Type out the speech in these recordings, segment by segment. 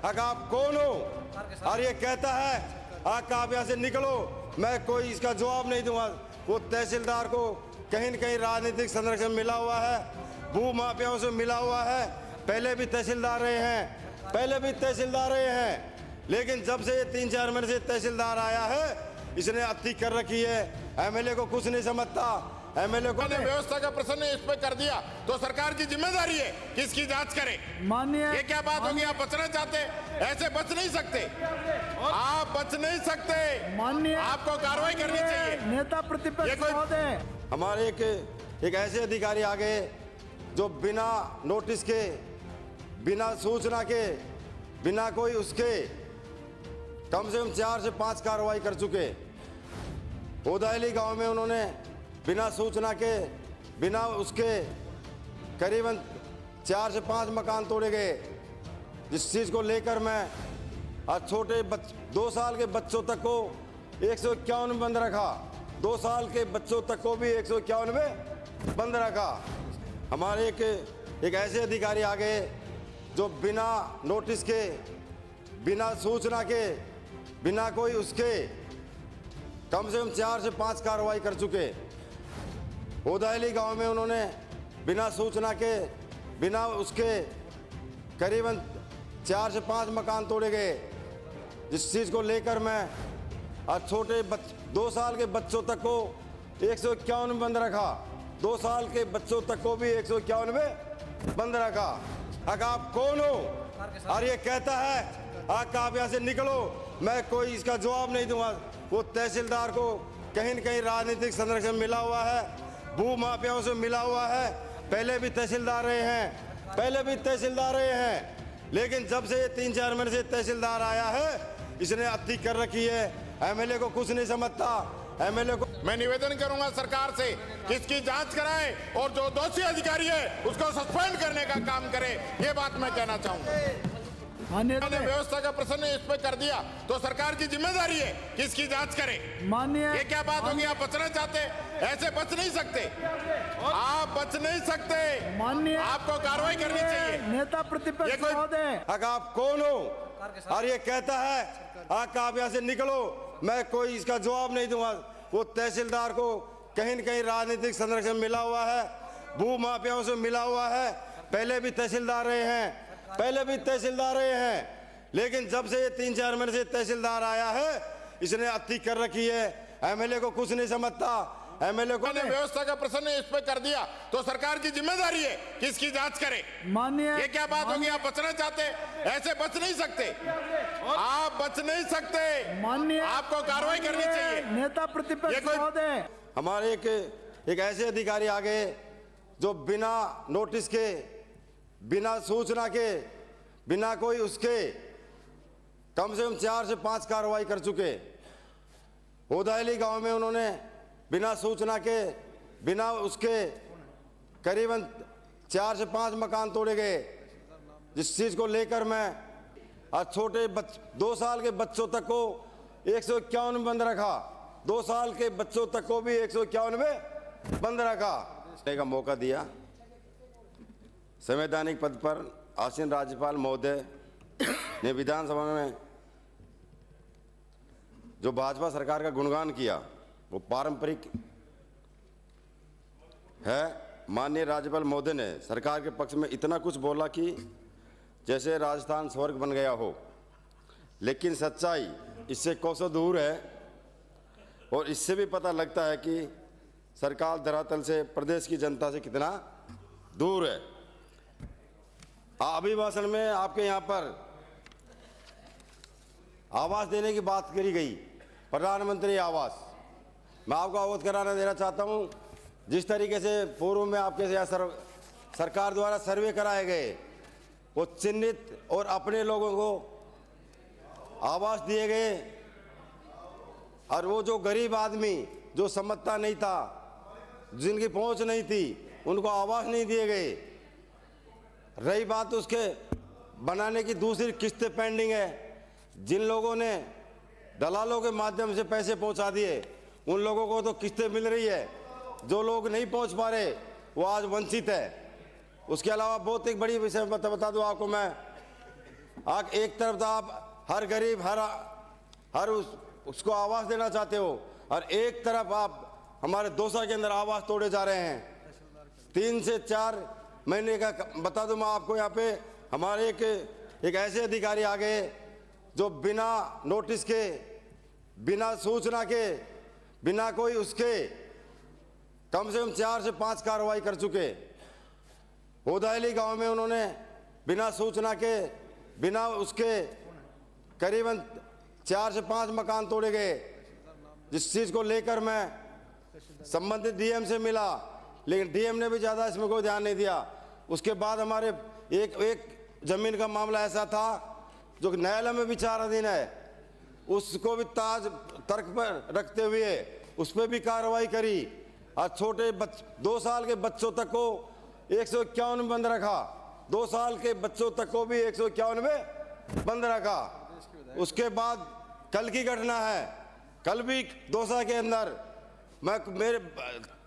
आका आप कौन हो? और ये कहता है आका आप यहाँ से निकलो, मैं कोई इसका जवाब नहीं दूंगा। वो तहसीलदार को कहीं न कहीं राजनीतिक संरक्षण मिला हुआ है, भू माफियाओं से मिला हुआ है। पहले भी तहसीलदार रहे हैं, लेकिन जब से ये 3-4 महीने से तहसीलदार आया है, इसने अति कर रखी है। एमएलए को कुछ नहीं समझता। एमएलए को व्यवस्था का प्रश्न इस पे कर दिया तो सरकार की जिम्मेदारी है कि इसकी जांच करे। माननीय ये क्या बात होगी? आप बचना चाहते? ऐसे बच नहीं सकते, आप बच नहीं सकते। माननीय आपको कार्रवाई करनी चाहिए। नेता प्रतिपक्ष महोदय, हमारे एक ऐसे अधिकारी आ गए जो बिना नोटिस के, बिना सूचना के, बिना कोई उसके कम से कम 4 से 5 कार्रवाई कर चुके। ओदायली गांव में उन्होंने बिना सूचना के, बिना उसके करीबन 4 से 5 मकान तोड़े गए, जिस चीज़ को लेकर मैं आज छोटे 2 साल के बच्चों तक को 151 में बंद रखा। 2 साल के बच्चों तक को भी 151 में बंद रखा। हमारे एक ऐसे अधिकारी आ गए जो बिना नोटिस के, बिना सूचना के, बिना कोई उसके कम से कम 4 से 5 कार्रवाई कर चुके। ओदायली गांव में उन्होंने बिना सूचना के, बिना उसके करीबन 4 से 5 मकान तोड़े गए, जिस चीज़ को लेकर मैं आज छोटे 2 साल के बच्चों तक को 151 में बंद रखा। 2 साल के बच्चों तक को भी 151 में बंद रखा। आका आप कौन हो? और ये कहता है आका आप यहाँ से निकलो, मैं कोई इसका जवाब नहीं दूंगा। वो तहसीलदार को कहीं न कहीं राजनीतिक संरक्षण मिला हुआ है, भू माफियाओं से मिला हुआ है। पहले भी तहसीलदार रहे हैं, लेकिन जब से ये 3-4 महीने से तहसीलदार आया है, इसने अति कर रखी है। एमएलए को कुछ नहीं समझता। एमएलए को मैं निवेदन करूंगा सरकार से कि इसकी जांच कराए और जो दोषी अधिकारी है उसको सस्पेंड करने का काम करे। ये बात मैं कहना चाहूंगा। माननीय व्यवस्था का प्रश्न इस पे कर दिया तो सरकार की जिम्मेदारी है कि इसकी जांच करे। माननीय ये क्या बात होगी? आप बचना चाहते? ऐसे बच नहीं सकते, आप बच नहीं सकते। माननीय आपको कार्रवाई करनी चाहिए। नेता प्रतिपक्ष महोदय, आका आप कौन हो? और ये कहता है आका आप यहाँ से निकलो, मैं कोई इसका जवाब नहीं दूंगा। वो तहसीलदार को कहीं न कहीं राजनीतिक संरक्षण मिला हुआ है, भू माफियाओं से मिला हुआ है। पहले भी तहसीलदार रहे हैं, लेकिन जब से ये 3-4 महीने से तहसीलदार आया है, इसने अति कर रखी है। एमएलए को कुछ नहीं समझता। एमएलए को व्यवस्था का प्रश्न इस पे कर दिया तो सरकार की जिम्मेदारी है कि इसकी जांच करे। माननीय ये क्या बात होगी? आप बचना चाहते? ऐसे बच नहीं सकते, आप बच नहीं सकते। माननीय आपको कार्रवाई करनी चाहिए। नेता प्रतिपक्ष महोदय, हमारे एक ऐसे अधिकारी आ गए जो बिना नोटिस के, बिना सूचना के, बिना कोई उसके कम से कम 4 से 5 कार्रवाई कर चुके। ओदायली गांव में उन्होंने बिना सूचना के, बिना उसके करीबन 4 से 5 मकान तोड़े गए, जिस चीज़ को लेकर मैं आज छोटे 2 साल के बच्चों तक को 151 में बंद रखा। 2 साल के बच्चों तक को भी 151 में बंद रखा। का मौका दिया। संवैधानिक पद पर आसीन राज्यपाल महोदय ने विधानसभा में जो भाजपा सरकार का गुणगान किया वो पारंपरिक है। माननीय राज्यपाल महोदय ने सरकार के पक्ष में इतना कुछ बोला कि जैसे राजस्थान स्वर्ग बन गया हो, लेकिन सच्चाई इससे कोसों दूर है। और इससे भी पता लगता है कि सरकार धरातल से, प्रदेश की जनता से कितना दूर है। अभिभाषण में आपके यहाँ पर आवास देने की बात करी गई, प्रधानमंत्री आवास। मैं आपको अवगत कराना देना चाहता हूँ, जिस तरीके से पूर्व में आपके यहाँ सरकार द्वारा सर्वे कराए गए, वो चिन्हित और अपने लोगों को आवास दिए गए, और वो जो गरीब आदमी जो समझता नहीं था, जिनकी पहुँच नहीं थी, उनको आवास नहीं दिए गए। रही बात उसके बनाने की, दूसरी किस्तें पेंडिंग है। जिन लोगों ने दलालों के माध्यम से पैसे पहुंचा दिए, उन लोगों को तो किस्तें मिल रही है। जो लोग नहीं पहुंच पा रहे वो आज वंचित है। उसके अलावा बहुत एक बड़ी विषय बता दूं आपको मैं, आज एक तरफ तो आप हर गरीब हर उसको आवास देना चाहते हो, और एक तरफ आप हमारे दौसा के अंदर आवास तोड़े जा रहे हैं। 3 से 4 महीने का बता दूं मैं आपको, यहाँ पे हमारे एक ऐसे अधिकारी आ गए जो बिना नोटिस के, बिना सूचना के, बिना कोई उसके कम से कम 4 से 5 कार्रवाई कर चुके। होदायली गांव में उन्होंने बिना सूचना के, बिना उसके करीबन 4 से 5 मकान तोड़े गए, जिस चीज़ को लेकर मैं संबंधित डीएम से मिला, लेकिन डीएम ने भी ज़्यादा इसमें कोई ध्यान नहीं दिया। उसके बाद हमारे एक ज़मीन का मामला ऐसा था जो न्यायालय में विचाराधीन है, उसको भी तर्क पर रखते हुए उस पर भी कार्रवाई करी, और छोटे 2 साल के बच्चों तक को 151 में बंद रखा, 2 साल के बच्चों तक को भी 151 में बंद रखा। उसके बाद कल की घटना है, कल भी दौसा के अंदर मेरे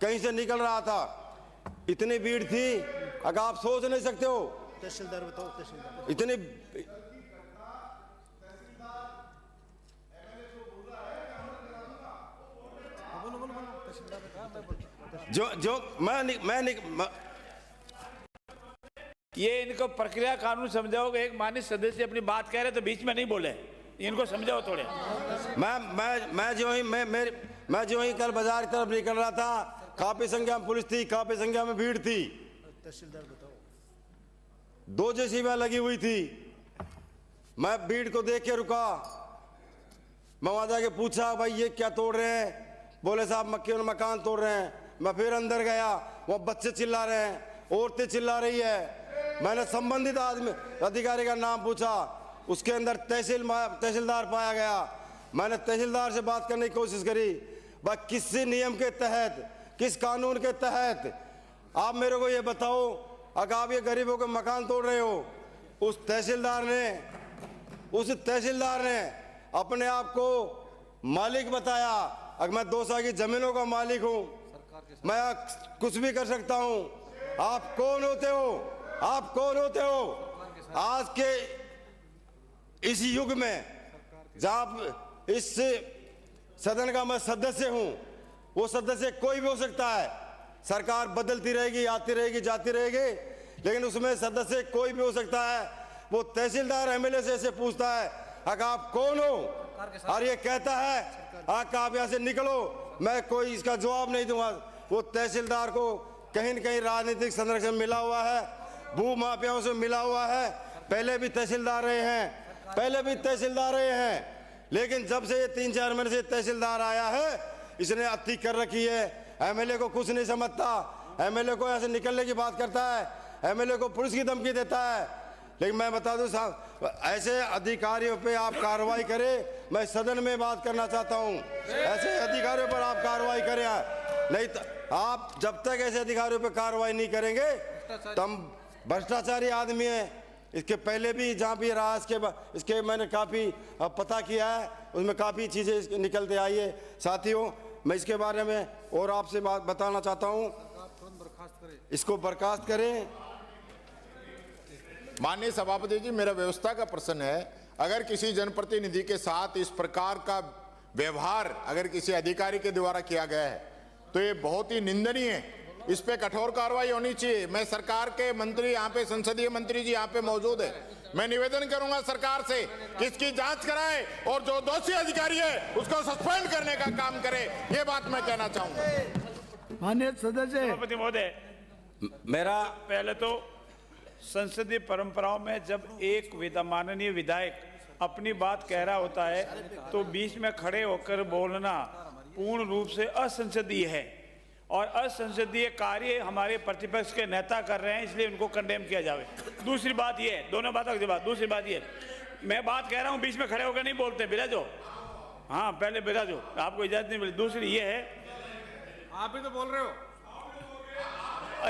कहीं से निकल रहा था, इतनी भीड़ थी, अगर आप सोच नहीं सकते हो। तहसीलदार बताओ, तहसीलदार इतनी ये इनको प्रक्रिया कानून समझाओगे। एक माननीय सदस्य अपनी बात कह रहे तो बीच में नहीं बोले, इनको समझाओ थोड़े। मैं जो ही कल बाजार की तरफ निकल रहा था, काफी संख्या में पुलिस थी, काफी संख्या में भीड़ थी। तहसीलदार बताओ, 2 जेसीबी लगी हुई थी। मैं भीड़ को देख के रुका, मैं वहां जाके पूछा, भाई ये क्या तोड़ रहे हैं? बोले साहब मक्के और मकान तोड़ रहे हैं। मैं फिर अंदर गया, वो बच्चे चिल्ला रहे हैं, औरतें चिल्ला रही है। मैंने संबंधित अधिकारी का नाम पूछा, उसके अंदर तहसीलदार पाया गया। मैंने तहसीलदार से बात करने की कोशिश करी, भाई किस नियम के तहत, किस कानून के तहत आप मेरे को ये बताओ, अगर आप ये गरीबों के मकान तोड़ रहे हो। उस तहसीलदार ने अपने आप को मालिक बताया। अगर मैं दौसा की जमीनों का मालिक हूं, मैं कुछ भी कर सकता हूं। आप कौन होते हो? आप कौन होते हो? आज के इस युग में जब इस सदन का मैं सदस्य हूं, वो सदस्य कोई भी हो सकता है। सरकार बदलती रहेगी, आती रहेगी, जाती रहेगी, लेकिन उसमें सदस्य कोई भी हो सकता है। वो तहसीलदार एमएलए से ऐसे पूछता है, अगर आप कौन हो, और ये कहता है आप यहाँ से निकलो, मैं कोई इसका जवाब नहीं दूंगा। वो तहसीलदार को कहीं न कहीं राजनीतिक संरक्षण मिला हुआ है, भू माफियाओं से मिला हुआ है। पहले भी तहसीलदार रहे हैं, लेकिन जब से ये 3-4 महीने से तहसीलदार आया है, इसने अति कर रखी है। एमएलए को कुछ नहीं समझता, एमएलए को यहाँ से निकलने की बात करता है, एमएलए को पुलिस की धमकी देता है। लेकिन मैं बता दूं साहब, ऐसे अधिकारियों पे आप कार्रवाई करें। मैं सदन में बात करना चाहता हूं, ऐसे अधिकारियों पर आप कार्रवाई करें, नहीं तो आप जब तक ऐसे अधिकारियों पे कार्रवाई नहीं करेंगे, तब भ्रष्टाचारी आदमी है। इसके पहले भी जहाँ भी रहा, इसके मैंने काफ़ी पता किया है, उसमें काफ़ी चीज़ें निकलते आई है। साथियों, मैं इसके बारे में और आपसे बात बताना चाहता हूँ, इसको बर्खास्त करें। माननीय सभापति जी, मेरा व्यवस्था का प्रश्न है, अगर किसी जनप्रतिनिधि के साथ इस प्रकार का व्यवहार अगर किसी अधिकारी के द्वारा किया गया है तो ये बहुत ही निंदनीय है। इस पे कठोर कार्रवाई होनी चाहिए। मैं सरकार के मंत्री यहाँ पे, संसदीय मंत्री जी यहाँ पे मौजूद है, मैं निवेदन करूंगा सरकार से कि इसकी जांच कराए और जो दोषी अधिकारी है उसको सस्पेंड करने का काम करे। ये बात मैं कहना चाहूंगा। माननीय सदस्य सभापति महोदय, मेरा पहले तो संसदीय परंपराओं में जब एक माननीय विधायक अपनी बात कह रहा होता है तो बीच में खड़े होकर बोलना पूर्ण रूप से असंसदीय है, और असंसदीय कार्य हमारे प्रतिपक्ष के नेता कर रहे हैं, इसलिए उनको कंडेम किया जाए। दूसरी बात ये है, दोनों बातों की बात, दूसरी बात ये, मैं बात कह रहा हूँ, बीच में खड़े होकर नहीं बोलते, बिराजो। हाँ, पहले बिराजो, आपको इजाजत नहीं मिली। दूसरी ये है, आप भी तो बोल रहे हो,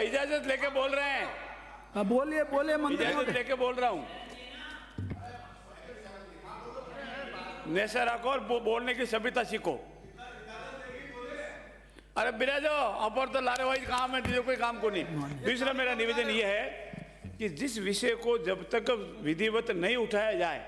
इजाजत लेके बोल रहे हैं। बोलिए मंत्री, इजाजत लेके बोल रहा हूँ। नेशा रखो और बोलने की सभ्यता सीखो। अरे बिराजो, अपर तो लारे भाई काम है, कोई काम को नहीं। दूसरा मेरा निवेदन ये है कि जिस विषय को जब तक विधिवत नहीं उठाया जाए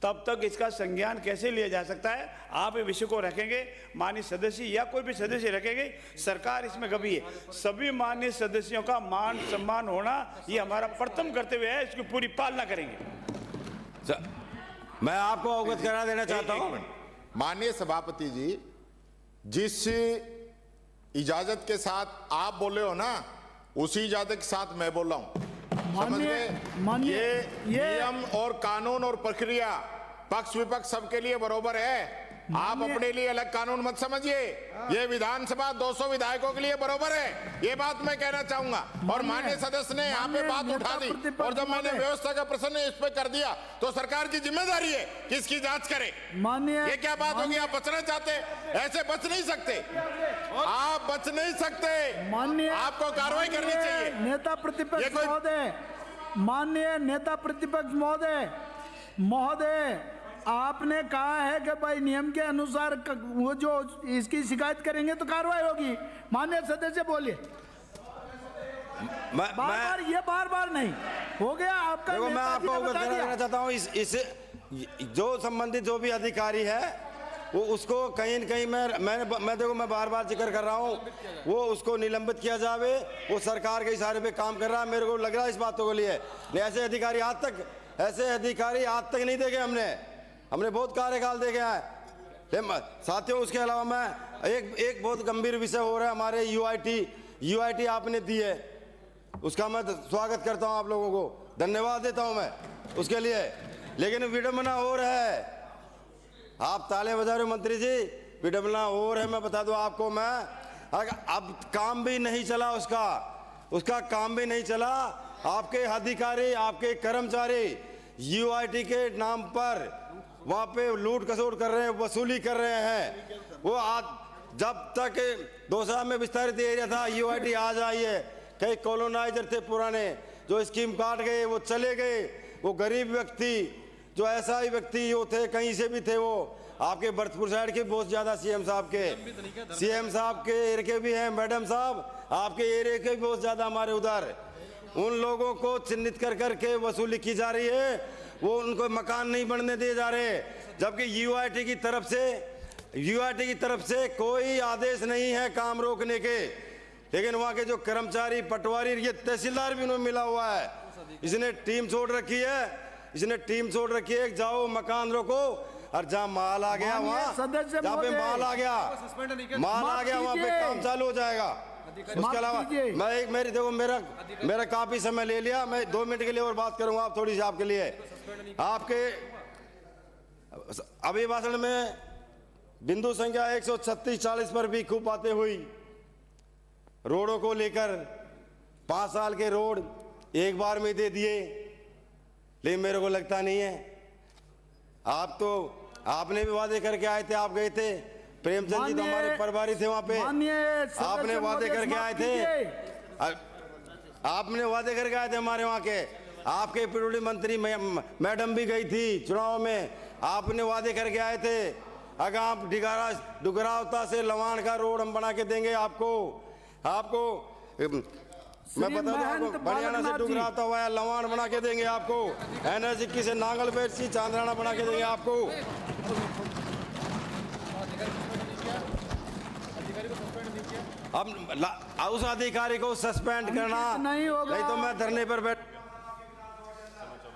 तब तक इसका संज्ञान कैसे लिया जा सकता है। आप ये विषय को रखेंगे, माननीय सदस्य या कोई भी सदस्य रखेंगे, सरकार इसमें कभी है। सभी माननीय सदस्यों का मान सम्मान होना ये हमारा प्रथम कर्तव्य है, इसकी पूरी पालना करेंगे। मैं आपको अवगत करा देना चाहता एक हूं। मिनट। माननीय सभापति जी, जिस इजाजत के साथ आप बोले हो ना, उसी इजाजत के साथ मैं बोल रहा हूं। समझ गए? माननीय ये नियम और कानून और प्रक्रिया पक्ष विपक्ष सबके लिए बराबर है। आप अपने लिए अलग कानून मत समझिए, ये विधानसभा 200 विधायकों के लिए बराबर है, ये बात मैं कहना चाहूंगा। और माननीय सदस्य ने यहाँ पे बात उठा दी, और जब मैंने व्यवस्था का प्रश्न इस पे कर दिया तो सरकार की जिम्मेदारी है कि इसकी जांच करे। माननीय ये क्या बात होगी? आप बचना चाहते? ऐसे बच नहीं सकते, आप बच नहीं सकते। माननीय आपको कार्रवाई करनी चाहिए। नेता ये प्रतिपक्ष कोई- महोदय, माननीय नेता प्रतिपक्ष महोदय, आपने कहा है कि भाई नियम के अनुसार वो जो इसकी शिकायत करेंगे तो कार्रवाई होगी। माननीय सदस्य बोलिए। बार बार नहीं हो गया आपका। देखो, मैं नेताजी आपको ने अवगत बता करा दिया। देना चाहता हूं, इस जो संबंधित जो भी अधिकारी है वो उसको कहीं न कहीं मैं देखो, मैं बार बार जिक्र कर रहा हूं, वो उसको निलंबित किया जावे। वो सरकार के इशारे पे काम कर रहा है, मेरे को लग रहा है इस बातों के लिए। ऐसे अधिकारी आज तक नहीं देखे हमने बहुत कार्यकाल देखे हैं साथियों। उसके अलावा मैं एक बहुत गंभीर विषय हो रहा है, हमारे यूआईटी आपने दी है, उसका मैं स्वागत करता हूं, आप लोगों को धन्यवाद देता हूं मैं उसके लिए। लेकिन विडंबना हो रहा है, आप ताले बजा रहे हो मंत्री जी, विडंबना हो रहा है। मैं बता दूं आपको, मैं अब काम भी नहीं चला, उसका काम भी नहीं चला। आपके अधिकारी, आपके कर्मचारी यूआईटी के नाम पर वहां पे लूट खसोट कर रहे हैं, वसूली कर रहे हैं। वो आज जब तक दौसा में विस्तारित एरिया था, यूआईटी आ जाइए, कई कॉलोनाइजर थे पुराने जो स्कीम काट गए, वो चले गए। वो गरीब व्यक्ति, जो ऐसा ही व्यक्ति जो थे, कहीं से भी थे, वो आपके भरतपुर साइड के बहुत ज्यादा सीएम साहब के एरिया के भी हैं, मैडम साहब आपके एरिया के भी बहुत ज्यादा हमारे उधर। उन लोगों को चिन्हित कर करके वसूली की जा रही है, वो उनको मकान नहीं बनने दिए जा रहे, जबकि यूआईटी की तरफ से कोई आदेश नहीं है काम रोकने के। लेकिन वहाँ के जो कर्मचारी, पटवारी, ये तहसीलदार भी उन्हें मिला हुआ है, इसने टीम छोड़ रखी है, जाओ मकान रोको, और जहाँ माल आ गया वहाँ, जहाँ पे माल आ गया वहाँ पे काम चालू हो जाएगा। उसके अलावा मेरा काफी समय ले लिया, मैं 2 मिनट के लिए और बात करूंगा, आप थोड़ी सी आपके लिए। आपके अभिभाषण में बिंदु संख्या 136-40 पर भी खूब बातें हुई रोडों को लेकर। 5 साल के रोड एक बार में दे दिए, लेकिन मेरे को लगता नहीं है। आपने भी वादे करके आए थे, आप गए थे, प्रेमचंद जी तो हमारे प्रभारी थे वहां पे, आपने वादे करके आए थे हमारे वहां के। आपके पीडब्ल्यूडी मंत्री मैडम भी गई थी चुनाव में, आपने वादे करके आए थे, अगर आप डुगरावता से लवान का रोड हम बना के देंगे आपको मैं बता दूं आपको, हरियाणा से डुगरावता हुआ है, लवान बना के देंगे आपको, NH21 से नांगलबेट से चांदराना बना के देंगे आपको। अब उस अधिकारी को सस्पेंड करना नहीं होगा, नहीं तो मैं धरने पर बैठ